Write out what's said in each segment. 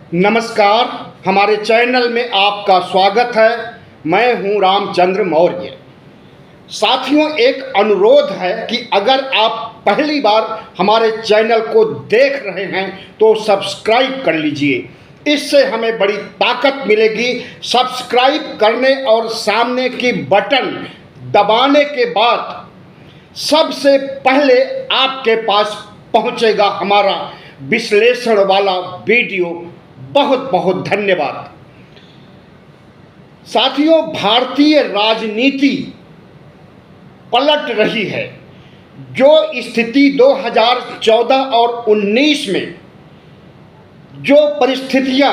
नमस्कार, हमारे चैनल में आपका स्वागत है। मैं हूं रामचंद्र मौर्य। साथियों, एक अनुरोध है कि अगर आप पहली बार हमारे चैनल को देख रहे हैं तो सब्सक्राइब कर लीजिए। इससे हमें बड़ी ताकत मिलेगी। सब्सक्राइब करने और सामने की बटन दबाने के बाद सबसे पहले आपके पास पहुंचेगा हमारा विश्लेषण वाला वीडियो। बहुत बहुत धन्यवाद। साथियों, भारतीय राजनीति पलट रही है। जो स्थिति 2014 और 19 में जो परिस्थितियां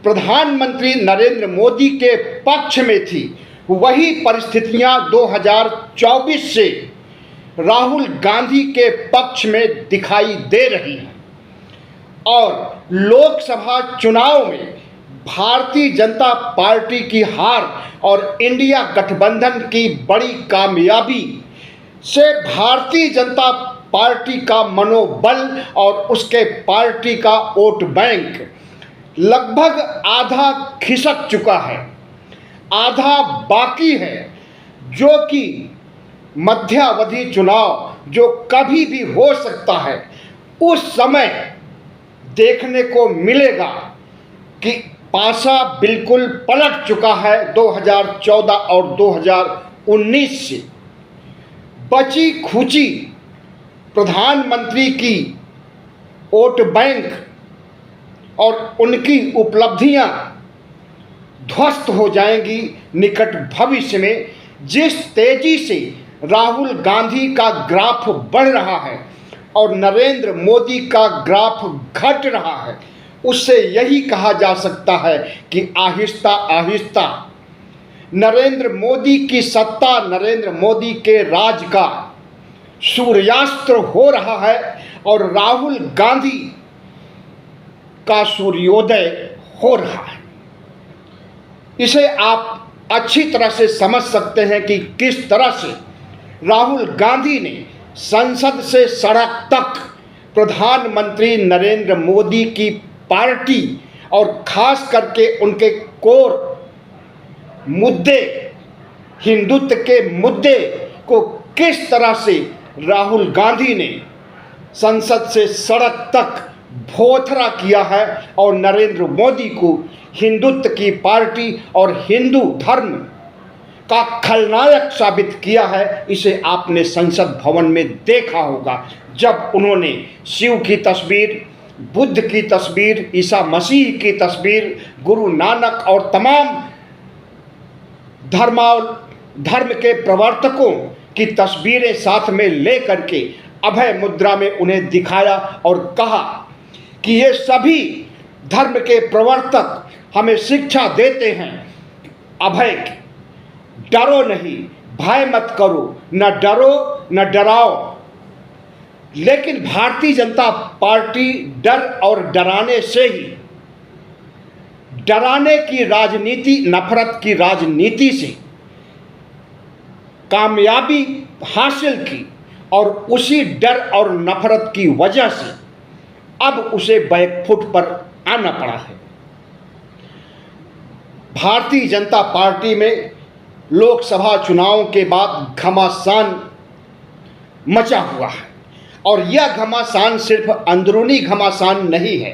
प्रधानमंत्री नरेंद्र मोदी के पक्ष में थी, वही परिस्थितियां 2024 से राहुल गांधी के पक्ष में दिखाई दे रही हैं। और लोकसभा चुनाव में भारतीय जनता पार्टी की हार और इंडिया गठबंधन की बड़ी कामयाबी से भारतीय जनता पार्टी का मनोबल और उसके पार्टी का वोट बैंक लगभग आधा खिसक चुका है, आधा बाकी है। जो कि मध्यावधि चुनाव जो कभी भी हो सकता है, उस समय देखने को मिलेगा कि पासा बिल्कुल पलट चुका है। 2014 और 2019 से बची खुची प्रधानमंत्री की वोट बैंक और उनकी उपलब्धियां ध्वस्त हो जाएंगी निकट भविष्य में। जिस तेजी से राहुल गांधी का ग्राफ बढ़ रहा है और नरेंद्र मोदी का ग्राफ घट रहा है, उससे यही कहा जा सकता है कि आहिस्ता आहिस्ता नरेंद्र मोदी की सत्ता, नरेंद्र मोदी के राज का सूर्यास्त्र हो रहा है और राहुल गांधी का सूर्योदय हो रहा है। इसे आप अच्छी तरह से समझ सकते हैं कि किस तरह से राहुल गांधी ने संसद से सड़क तक प्रधानमंत्री नरेंद्र मोदी की पार्टी और खास करके उनके कोर मुद्दे, हिंदुत्व के मुद्दे को किस तरह से राहुल गांधी ने संसद से सड़क तक भोथरा किया है और नरेंद्र मोदी को हिंदुत्व की पार्टी और हिंदू धर्म का खलनायक साबित किया है। इसे आपने संसद भवन में देखा होगा, जब उन्होंने शिव की तस्वीर, बुद्ध की तस्वीर, ईसा मसीह की तस्वीर, गुरु नानक और तमाम धर्म के प्रवर्तकों की तस्वीरें साथ में ले करके अभय मुद्रा में उन्हें दिखाया और कहा कि ये सभी धर्म के प्रवर्तक हमें शिक्षा देते हैं, अभय की, डरो नहीं, भय मत करो, न डरो न डराओ। लेकिन भारतीय जनता पार्टी डर और डराने से ही, डराने की राजनीति, नफरत की राजनीति से कामयाबी हासिल की और उसी डर और नफरत की वजह से अब उसे बैकफुट पर आना पड़ा है। भारतीय जनता पार्टी में लोकसभा चुनाव के बाद घमासान मचा हुआ है और यह घमासान सिर्फ अंदरूनी घमासान नहीं है,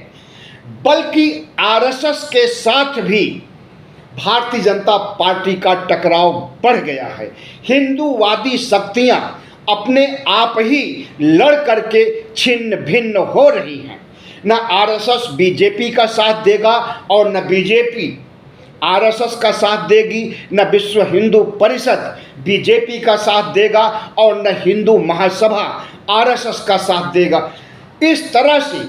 बल्कि आरएसएस के साथ भी भारतीय जनता पार्टी का टकराव बढ़ गया है। हिंदूवादी शक्तियां अपने आप ही लड़ करके छिन्न भिन्न हो रही हैं। न आरएसएस बीजेपी का साथ देगा और न बीजेपी आरएसएस का साथ देगी, न विश्व हिंदू परिषद बीजेपी का साथ देगा और न हिंदू महासभा आरएसएस का साथ देगा। इस तरह से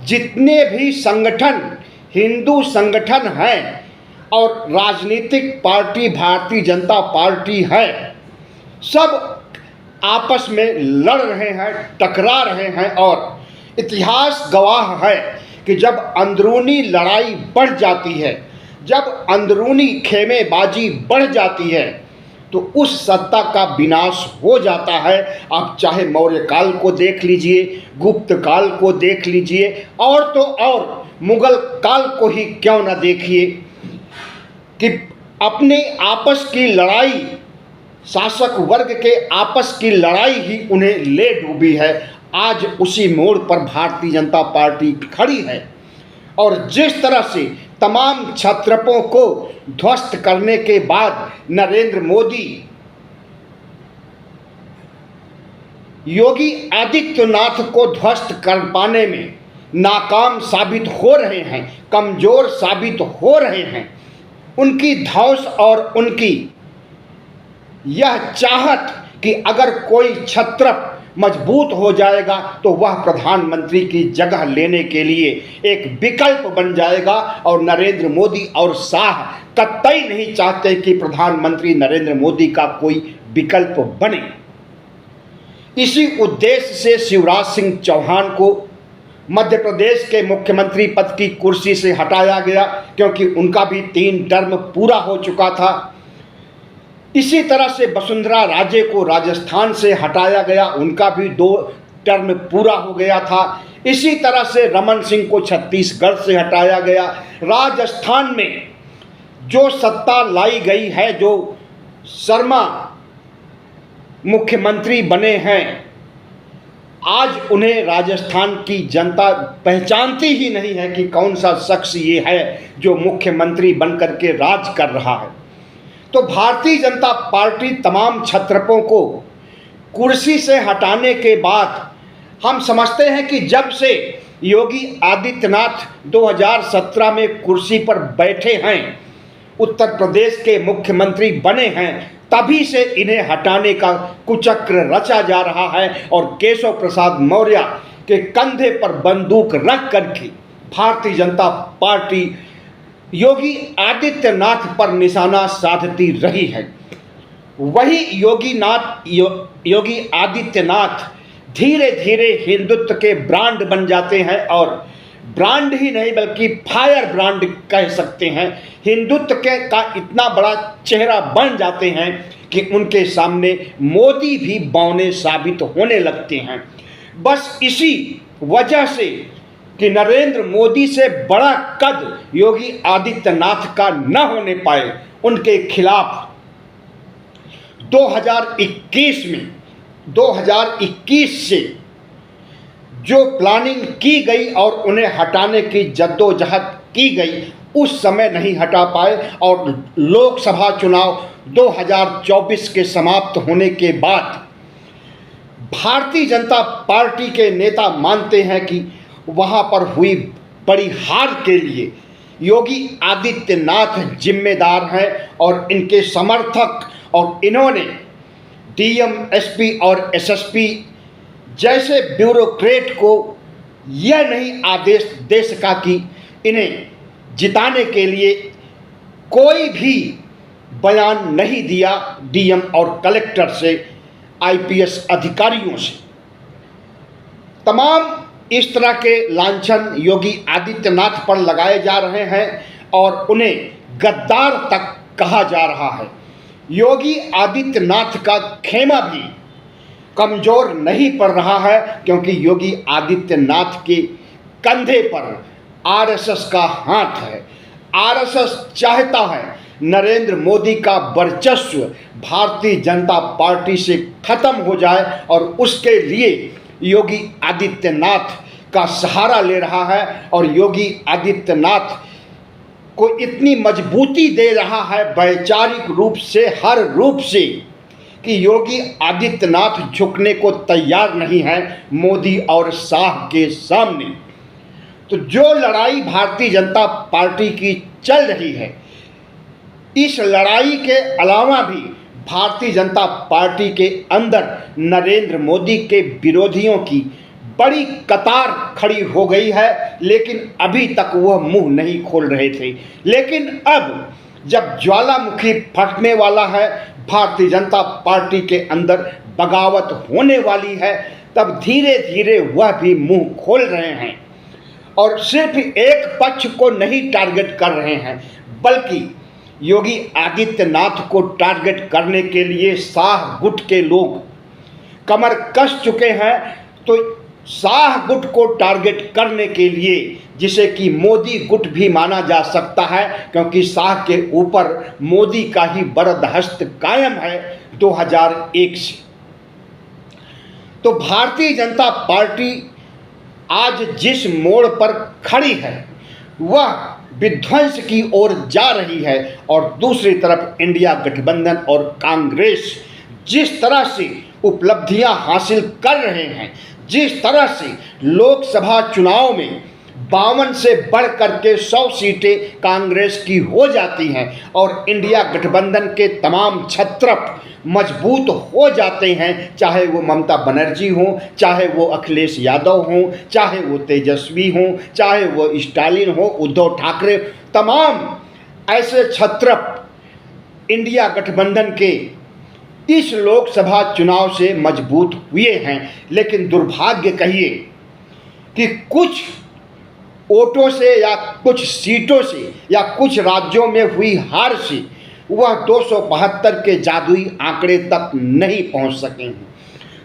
जितने भी संगठन, हिंदू संगठन हैं और राजनीतिक पार्टी भारतीय जनता पार्टी है, सब आपस में लड़ रहे हैं, टकरा रहे हैं। और इतिहास गवाह है कि जब अंदरूनी लड़ाई बढ़ जाती है, जब अंदरूनी खेमेबाजी बढ़ जाती है, तो उस सत्ता का विनाश हो जाता है। आप चाहे मौर्य काल को देख लीजिए, गुप्त काल को देख लीजिए, और तो और मुगल काल को ही क्यों न देखिए कि अपने आपस की लड़ाई, शासक वर्ग के आपस की लड़ाई ही उन्हें ले डूबी है। आज उसी मोड़ पर भारतीय जनता पार्टी खड़ी है और जिस तरह से तमाम क्षत्रपों को ध्वस्त करने के बाद नरेंद्र मोदी योगी आदित्यनाथ को ध्वस्त कर पाने में नाकाम साबित हो रहे हैं, कमज़ोर साबित हो रहे हैं, उनकी धौंस और उनकी यह चाहत कि अगर कोई क्षत्रप मजबूत हो जाएगा तो वह प्रधानमंत्री की जगह लेने के लिए एक विकल्प बन जाएगा। और नरेंद्र मोदी और शाह कतई नहीं चाहते कि प्रधानमंत्री नरेंद्र मोदी का कोई विकल्प बने। इसी उद्देश्य से शिवराज सिंह चौहान को मध्य प्रदेश के मुख्यमंत्री पद की कुर्सी से हटाया गया, क्योंकि उनका भी 3 टर्म पूरा हो चुका था। इसी तरह से वसुंधरा राजे को राजस्थान से हटाया गया, उनका भी 2 टर्म पूरा हो गया था। इसी तरह से रमन सिंह को छत्तीसगढ़ से हटाया गया। राजस्थान में जो सत्ता लाई गई है, जो शर्मा मुख्यमंत्री बने हैं, आज उन्हें राजस्थान की जनता पहचानती ही नहीं है कि कौन सा शख्स ये है जो मुख्यमंत्री बनकर के राज कर रहा है। तो भारतीय जनता पार्टी तमाम क्षत्रपों को कुर्सी से हटाने के बाद हम समझते हैं कि जब से योगी आदित्यनाथ 2017 में कुर्सी पर बैठे हैं, उत्तर प्रदेश के मुख्यमंत्री बने हैं, तभी से इन्हें हटाने का कुचक्र रचा जा रहा है। और केशव प्रसाद मौर्य के कंधे पर बंदूक रख करके भारतीय जनता पार्टी योगी आदित्यनाथ पर निशाना साधती रही है। वही योगी आदित्यनाथ धीरे धीरे हिंदुत्व के ब्रांड बन जाते हैं, और ब्रांड ही नहीं बल्कि फायर ब्रांड कह सकते हैं। हिंदुत्व का इतना बड़ा चेहरा बन जाते हैं कि उनके सामने मोदी भी बौने साबित होने लगते हैं। बस इसी वजह से कि नरेंद्र मोदी से बड़ा कद योगी आदित्यनाथ का न होने पाए, उनके खिलाफ 2021 से जो प्लानिंग की गई और उन्हें हटाने की जद्दोजहद की गई, उस समय नहीं हटा पाए। और लोकसभा चुनाव 2024 के समाप्त होने के बाद भारतीय जनता पार्टी के नेता मानते हैं कि वहाँ पर हुई बड़ी हार के लिए योगी आदित्यनाथ जिम्मेदार हैं, और इनके समर्थक, और इन्होंने डीएम, एसपी और एसएसपी जैसे ब्यूरोक्रेट को यह नहीं आदेश दे सका कि इन्हें जिताने के लिए कोई भी बयान नहीं दिया डीएम और कलेक्टर से, आईपीएस अधिकारियों से। तमाम इस तरह के लांछन योगी आदित्यनाथ पर लगाए जा रहे हैं और उन्हें गद्दार तक कहा जा रहा है। योगी आदित्यनाथ का खेमा भी कमज़ोर नहीं पड़ रहा है, क्योंकि योगी आदित्यनाथ के कंधे पर आरएसएस का हाथ है। आरएसएस चाहता है नरेंद्र मोदी का वर्चस्व भारतीय जनता पार्टी से खत्म हो जाए, और उसके लिए योगी आदित्यनाथ का सहारा ले रहा है। और योगी आदित्यनाथ को इतनी मजबूती दे रहा है वैचारिक रूप से, हर रूप से, कि योगी आदित्यनाथ झुकने को तैयार नहीं है मोदी और शाह के सामने। तो जो लड़ाई भारतीय जनता पार्टी की चल रही है, इस लड़ाई के अलावा भी भारतीय जनता पार्टी के अंदर नरेंद्र मोदी के विरोधियों की बड़ी कतार खड़ी हो गई है, लेकिन अभी तक वह मुंह नहीं खोल रहे थे। लेकिन अब जब ज्वालामुखी फटने वाला है, भारतीय जनता पार्टी के अंदर बगावत होने वाली है, तब धीरे धीरे वह भी मुंह खोल रहे हैं और सिर्फ एक पक्ष को नहीं टारगेट कर रहे हैं, बल्कि योगी आदित्यनाथ को टारगेट करने के लिए शाह गुट के लोग कमर कस चुके हैं, तो शाह गुट को टारगेट करने के लिए, जिसे कि मोदी गुट भी माना जा सकता है क्योंकि शाह के ऊपर मोदी का ही बरदहस्त कायम है 2001 से, तो भारतीय जनता पार्टी आज जिस मोड़ पर खड़ी है वह विध्वंस की ओर जा रही है, और दूसरी तरफ इंडिया गठबंधन और कांग्रेस जिस तरह से उपलब्धियां हासिल कर रहे हैं, जिस तरह से लोकसभा चुनाव में 52 से बढ़ करके 100 सीटें कांग्रेस की हो जाती हैं और इंडिया गठबंधन के तमाम छत्रप मजबूत हो जाते हैं, चाहे वो ममता बनर्जी हों, चाहे वो अखिलेश यादव हों, चाहे वो तेजस्वी हों, चाहे वो स्टालिन हो, उद्धव ठाकरे, तमाम ऐसे छत्रप इंडिया गठबंधन के इस लोकसभा चुनाव से मजबूत हुए हैं। लेकिन दुर्भाग्य कहिए कि कुछ वोटों से या कुछ सीटों से या कुछ राज्यों में हुई हार से वह 272 के जादुई आंकड़े तक नहीं पहुंच सके हैं।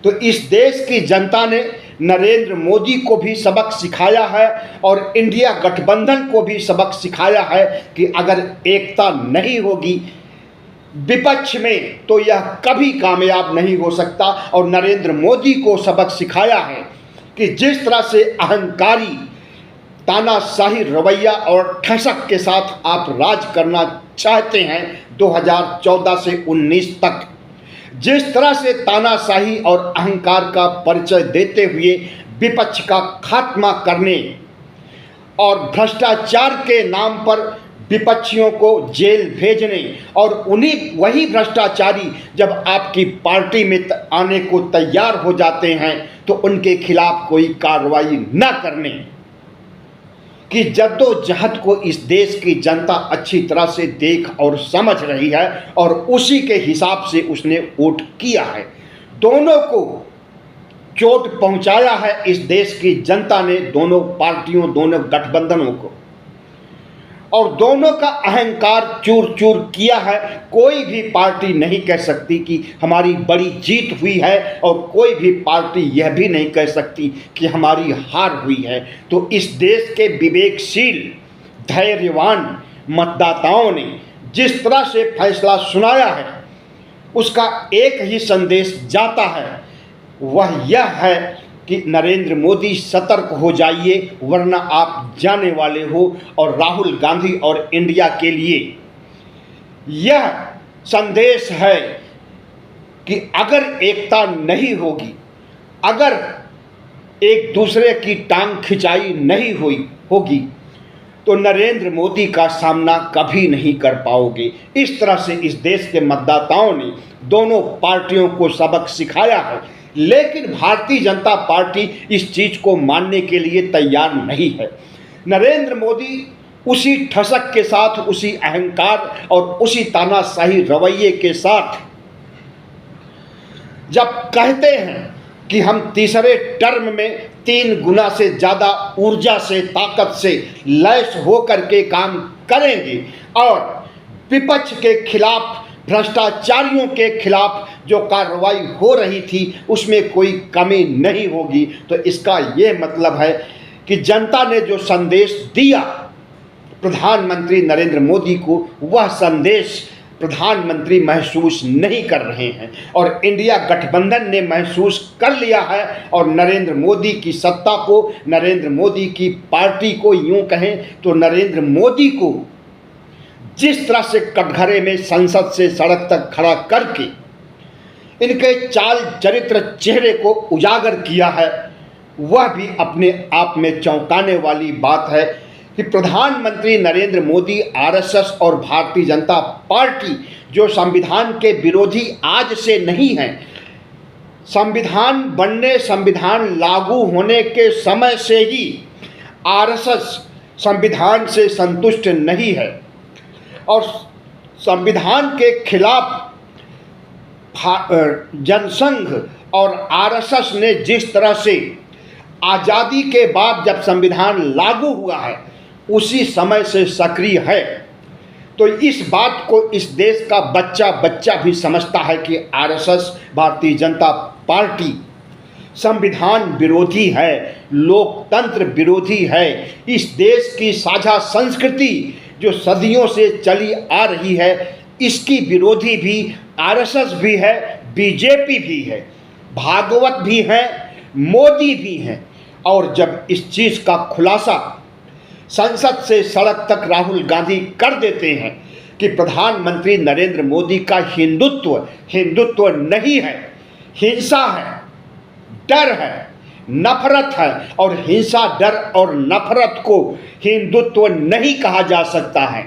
तो इस देश की जनता ने नरेंद्र मोदी को भी सबक सिखाया है और इंडिया गठबंधन को भी सबक सिखाया है कि अगर एकता नहीं होगी विपक्ष में तो यह कभी कामयाब नहीं हो सकता। और नरेंद्र मोदी को सबक सिखाया है कि जिस तरह से अहंकारी तानाशाही रवैया और ठसक के साथ आप राज करना चाहते हैं 2014 से 19 तक, जिस तरह से तानाशाही और अहंकार का परिचय देते हुए विपक्ष का खात्मा करने और भ्रष्टाचार के नाम पर विपक्षियों को जेल भेजने और वही भ्रष्टाचारी जब आपकी पार्टी में आने को तैयार हो जाते हैं तो उनके खिलाफ कोई कार्रवाई न करने कि जद्दोजहद को इस देश की जनता अच्छी तरह से देख और समझ रही है और उसी के हिसाब से उसने वोट किया है। दोनों को चोट पहुंचाया है इस देश की जनता ने, दोनों पार्टियों, दोनों गठबंधनों को, और दोनों का अहंकार चूर चूर किया है। कोई भी पार्टी नहीं कह सकती कि हमारी बड़ी जीत हुई है और कोई भी पार्टी यह भी नहीं कह सकती कि हमारी हार हुई है। तो इस देश के विवेकशील धैर्यवान मतदाताओं ने जिस तरह से फैसला सुनाया है उसका एक ही संदेश जाता है, वह यह है कि नरेंद्र मोदी सतर्क हो जाइए वरना आप जाने वाले हो। और राहुल गांधी और इंडिया के लिए यह संदेश है कि अगर एकता नहीं होगी, अगर एक दूसरे की टांग खिंचाई नहीं होगी तो नरेंद्र मोदी का सामना कभी नहीं कर पाओगे। इस तरह से इस देश के मतदाताओं ने दोनों पार्टियों को सबक सिखाया है, लेकिन भारतीय जनता पार्टी इस चीज को मानने के लिए तैयार नहीं है। नरेंद्र मोदी उसी ठसक के साथ, उसी अहंकार और उसी तानाशाही रवैये के साथ जब कहते हैं कि हम तीसरे टर्म में 3 गुना से ज़्यादा ऊर्जा से, ताकत से लैस होकर के काम करेंगे और विपक्ष के खिलाफ, भ्रष्टाचारियों के खिलाफ जो कार्रवाई हो रही थी उसमें कोई कमी नहीं होगी, तो इसका ये मतलब है कि जनता ने जो संदेश दिया प्रधानमंत्री नरेंद्र मोदी को, वह संदेश प्रधानमंत्री महसूस नहीं कर रहे हैं और इंडिया गठबंधन ने महसूस कर लिया है। और नरेंद्र मोदी की सत्ता को, नरेंद्र मोदी की पार्टी को, यूं कहें तो नरेंद्र मोदी को जिस तरह से कटघरे में संसद से सड़क तक खड़ा करके इनके चाल चरित्र चेहरे को उजागर किया है, वह भी अपने आप में चौंकाने वाली बात है कि प्रधानमंत्री नरेंद्र मोदी, आरएसएस और भारतीय जनता पार्टी जो संविधान के विरोधी आज से नहीं हैं, संविधान बनने, संविधान लागू होने के समय से ही आरएसएस संविधान से संतुष्ट नहीं है और संविधान के खिलाफ जनसंघ और आरएसएस ने जिस तरह से आज़ादी के बाद जब संविधान लागू हुआ है उसी समय से सक्रिय है। तो इस बात को इस देश का बच्चा बच्चा भी समझता है कि आरएसएस, भारतीय जनता पार्टी संविधान विरोधी है, लोकतंत्र विरोधी है। इस देश की साझा संस्कृति जो सदियों से चली आ रही है, इसकी विरोधी भी आरएसएस भी है, बीजेपी भी है, भागवत भी है, मोदी भी हैं। और जब इस चीज़ का खुलासा संसद से सड़क तक राहुल गांधी कर देते हैं कि प्रधानमंत्री नरेंद्र मोदी का हिंदुत्व नहीं है, हिंसा है, डर है, नफरत है, और हिंसा, डर और नफरत को हिंदुत्व नहीं कहा जा सकता है।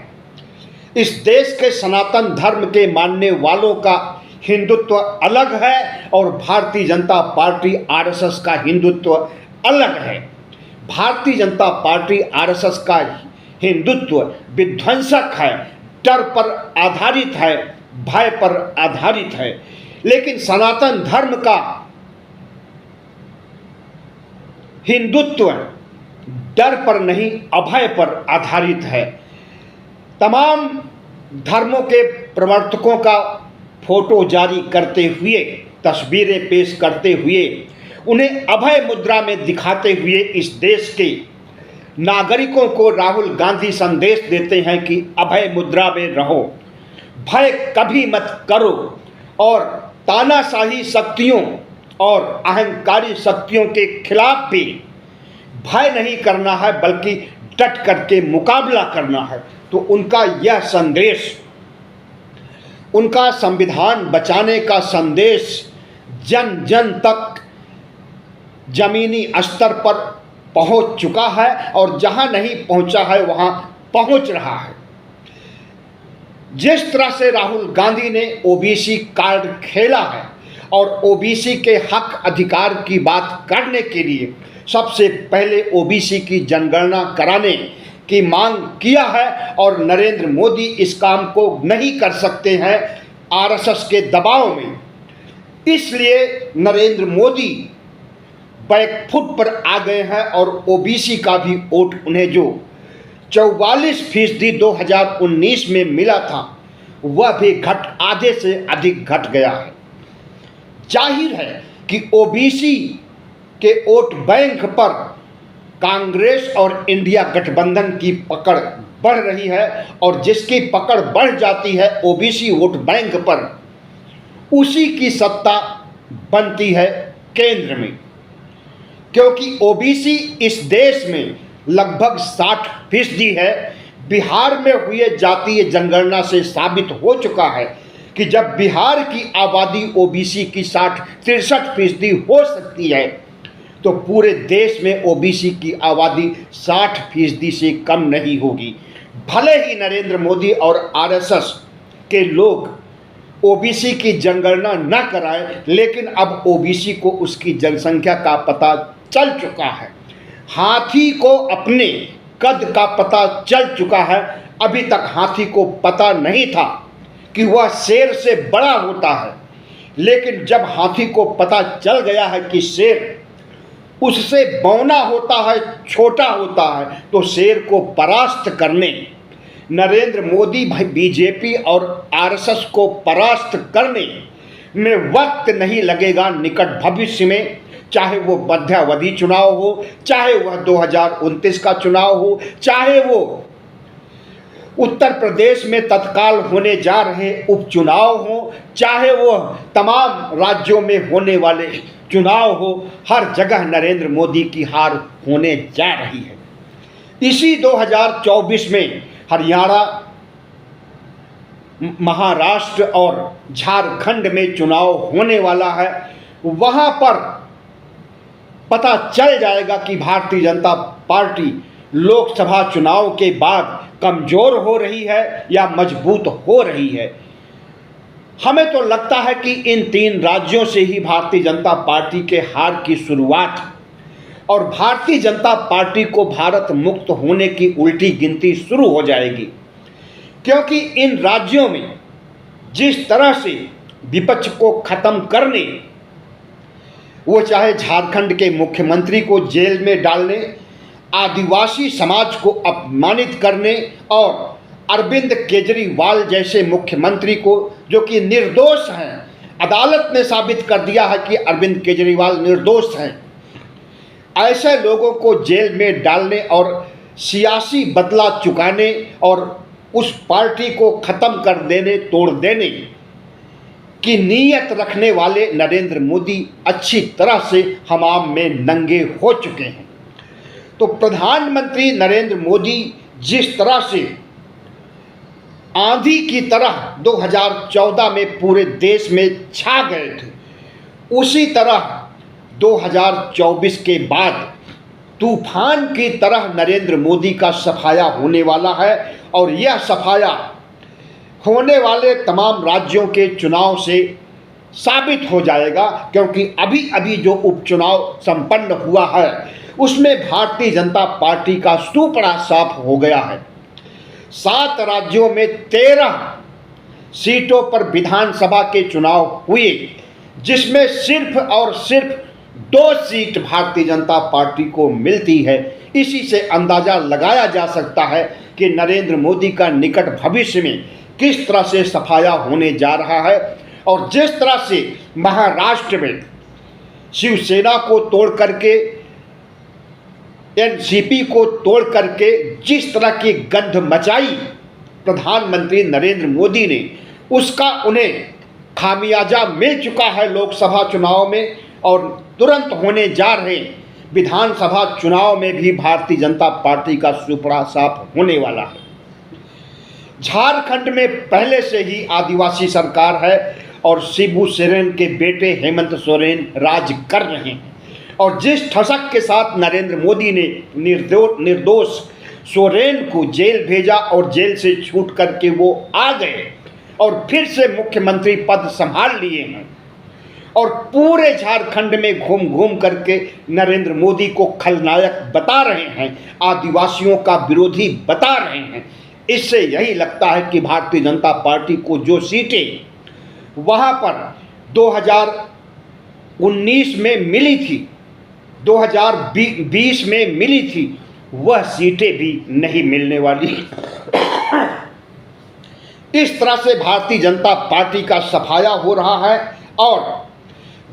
इस देश के सनातन धर्म के मानने वालों का हिंदुत्व अलग है और भारतीय जनता पार्टी आरएसएस का हिंदुत्व अलग है। भारतीय जनता पार्टी आरएसएस का हिंदुत्व विध्वंसक है, डर पर आधारित है, भय पर आधारित है। लेकिन सनातन धर्म का हिंदुत्व डर पर नहीं, अभय पर आधारित है। तमाम धर्मों के प्रवर्तकों का फोटो जारी करते हुए, तस्वीरें पेश करते हुए, उन्हें अभय मुद्रा में दिखाते हुए इस देश के नागरिकों को राहुल गांधी संदेश देते हैं कि अभय मुद्रा में रहो, भय कभी मत करो, और तानाशाही शक्तियों और अहंकारी शक्तियों के खिलाफ भी भय नहीं करना है, बल्कि डट करके मुकाबला करना है। तो उनका यह संदेश, उनका संविधान बचाने का संदेश जन जन तक जमीनी स्तर पर पहुंच चुका है, और जहां नहीं पहुंचा है वहां पहुंच रहा है। जिस तरह से राहुल गांधी ने ओबीसी कार्ड खेला है और ओबीसी के हक अधिकार की बात करने के लिए सबसे पहले ओबीसी की जनगणना कराने की मांग किया है, और नरेंद्र मोदी इस काम को नहीं कर सकते हैं आरएसएस के दबाव में। इसलिए नरेंद्र मोदी बैकफुट पर आ गए हैं, और ओबीसी का भी वोट उन्हें जो 44% 2019 में मिला था, वह भी आधे से अधिक घट गया है। जाहिर है कि ओबीसी के वोट बैंक पर कांग्रेस और इंडिया गठबंधन की पकड़ बढ़ रही है, और जिसकी पकड़ बढ़ जाती है ओबीसी वोट बैंक पर, उसी की सत्ता बनती है केंद्र में। क्योंकि ओबीसी इस देश में लगभग 60% है। बिहार में हुए जातीय जनगणना से साबित हो चुका है कि जब बिहार की आबादी ओबीसी की 63% हो सकती है, तो पूरे देश में ओबीसी की आबादी 60% से कम नहीं होगी। भले ही नरेंद्र मोदी और आरएसएस के लोग ओबीसी की जनगणना न कराएं, लेकिन अब ओबीसी को उसकी जनसंख्या का पता चल चुका है। हाथी को अपने कद का पता चल चुका है। अभी तक हाथी को पता नहीं था कि वह शेर से बड़ा होता है, लेकिन जब हाथी को पता चल गया है कि शेर उससे बौना होता है, छोटा होता है, तो शेर को परास्त करने नरेंद्र मोदी बीजेपी और आरएसएस को परास्त करने में वक्त नहीं लगेगा निकट भविष्य में। चाहे वो मध्यावधि चुनाव हो, चाहे वह 2029 का चुनाव हो, चाहे वो उत्तर प्रदेश में तत्काल होने जा रहे उपचुनाव हो, चाहे वो तमाम राज्यों में होने वाले चुनाव हो, हर जगह नरेंद्र मोदी की हार होने जा रही है। इसी 2024 में हरियाणा, महाराष्ट्र और झारखंड में चुनाव होने वाला है। वहां पर पता चल जाएगा कि भारतीय जनता पार्टी लोकसभा चुनाव के बाद कमजोर हो रही है या मजबूत हो रही है। हमें तो लगता है कि इन 3 राज्यों से ही भारतीय जनता पार्टी के हार की शुरुआत, और भारतीय जनता पार्टी को भारत मुक्त होने की उल्टी गिनती शुरू हो जाएगी। क्योंकि इन राज्यों में जिस तरह से विपक्ष को खत्म करने, वो चाहे झारखंड के मुख्यमंत्री को जेल में डालने, आदिवासी समाज को अपमानित करने और अरविंद केजरीवाल जैसे मुख्यमंत्री को, जो कि निर्दोष हैं, अदालत ने साबित कर दिया है कि अरविंद केजरीवाल निर्दोष हैं, ऐसे लोगों को जेल में डालने और सियासी बदला चुकाने और उस पार्टी को ख़त्म कर देने, तोड़ देने की नीयत रखने वाले नरेंद्र मोदी अच्छी तरह से हमाम में नंगे हो चुके हैं। तो प्रधानमंत्री नरेंद्र मोदी जिस तरह से आंधी की तरह 2014 में पूरे देश में छा गए थे, उसी तरह 2024 के बाद तूफान की तरह नरेंद्र मोदी का सफाया होने वाला है। और यह सफाया होने वाले तमाम राज्यों के चुनाव से साबित हो जाएगा, क्योंकि अभी अभी जो उपचुनाव संपन्न हुआ है उसमें भारतीय जनता पार्टी का सुपड़ा साफ हो गया है। 7 राज्यों में 13 सीटों पर विधानसभा के चुनाव हुए, जिसमें सिर्फ और सिर्फ 2 सीट भारतीय जनता पार्टी को मिलती है। इसी से अंदाजा लगाया जा सकता है कि नरेंद्र मोदी का निकट भविष्य में किस तरह से सफाया होने जा रहा है। और जिस तरह से महाराष्ट्र में शिवसेना को तोड़ करके, एनसीपी को तोड़ करके जिस तरह की गंध मचाई प्रधानमंत्री नरेंद्र मोदी ने, उसका उन्हें खामियाजा मिल चुका है लोकसभा चुनाव में। और तुरंत होने जा रहे विधानसभा चुनाव में भी भारतीय जनता पार्टी का सुपड़ा साफ होने वाला है। झारखंड में पहले से ही आदिवासी सरकार है और शिबू सोरेन के बेटे हेमंत सोरेन राज कर रहे हैं। और जिस ठसक के साथ नरेंद्र मोदी ने निर्दोष सोरेन को जेल भेजा और जेल से छूट करके वो आ गए और फिर से मुख्यमंत्री पद संभाल लिए हैं, और पूरे झारखंड में घूम घूम करके नरेंद्र मोदी को खलनायक बता रहे हैं, आदिवासियों का विरोधी बता रहे हैं। इससे यही लगता है कि भारतीय जनता पार्टी को जो सीटें वहाँ पर 2019 में मिली थी, 2020 में मिली थी, वह सीटें भी नहीं मिलने वाली। इस तरह से भारतीय जनता पार्टी का सफाया हो रहा है। और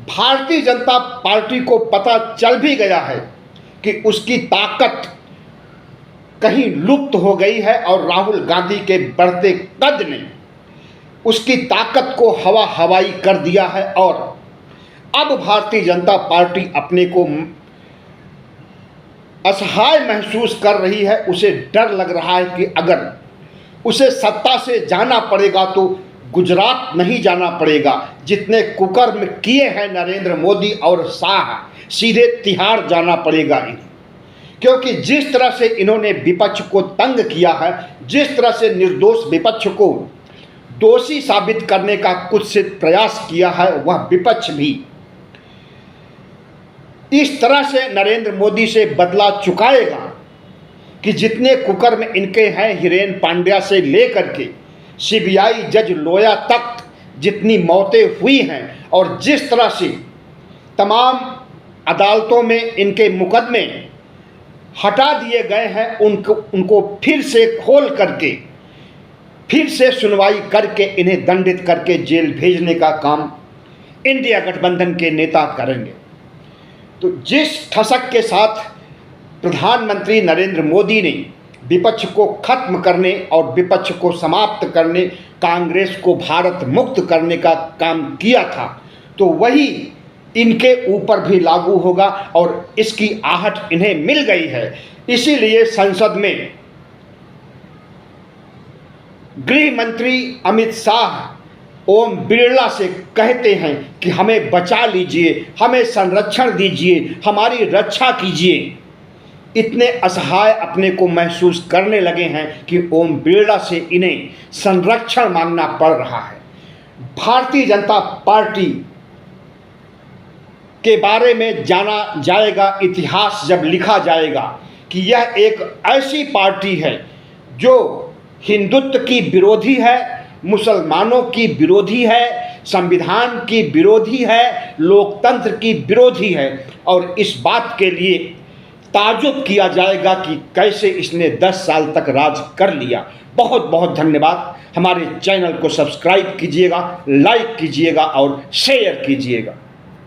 भारतीय जनता पार्टी को पता चल भी गया है कि उसकी ताकत कहीं लुप्त हो गई है और राहुल गांधी के बढ़ते कद ने उसकी ताकत को हवा हवाई कर दिया है। और अब भारतीय जनता पार्टी अपने को असहाय महसूस कर रही है। उसे डर लग रहा है कि अगर उसे सत्ता से जाना पड़ेगा तो गुजरात नहीं जाना पड़ेगा। जितने कुकर्म किए हैं नरेंद्र मोदी और शाह, सीधे तिहाड़ जाना पड़ेगा इन्हें, क्योंकि जिस तरह से इन्होंने विपक्ष को तंग किया है, जिस तरह से निर्दोष विपक्ष को दोषी साबित करने का कुछ से प्रयास किया है, वह विपक्ष भी इस तरह से नरेंद्र मोदी से बदला चुकाएगा कि जितने कुकर्म इनके हैं, हिरेन पांड्या से लेकर के सीबीआई जज लोया तक जितनी मौतें हुई हैं और जिस तरह से तमाम अदालतों में इनके मुकदमे हटा दिए गए हैं, उनको फिर से खोल करके फिर से सुनवाई करके इन्हें दंडित करके जेल भेजने का काम इंडिया गठबंधन के नेता करेंगे। तो जिस ठसक के साथ प्रधानमंत्री नरेंद्र मोदी ने विपक्ष को खत्म करने और विपक्ष को समाप्त करने, कांग्रेस को भारत मुक्त करने का काम किया था, तो वही इनके ऊपर भी लागू होगा और इसकी आहट इन्हें मिल गई है। इसीलिए संसद में गृह मंत्री अमित शाह ओम बिरला से कहते हैं कि हमें बचा लीजिए, हमें संरक्षण दीजिए, हमारी रक्षा कीजिए। इतने असहाय अपने को महसूस करने लगे हैं कि ओम बिरला से इन्हें संरक्षण मांगना पड़ रहा है। भारतीय जनता पार्टी के बारे में जाना जाएगा, इतिहास जब लिखा जाएगा कि यह एक ऐसी पार्टी है जो हिंदुत्व की विरोधी है, मुसलमानों की विरोधी है, संविधान की विरोधी है, लोकतंत्र की विरोधी है। और इस बात के लिए ताजुब किया जाएगा कि कैसे इसने 10 साल तक राज कर लिया। बहुत बहुत धन्यवाद। हमारे चैनल को सब्सक्राइब कीजिएगा, लाइक कीजिएगा और शेयर कीजिएगा।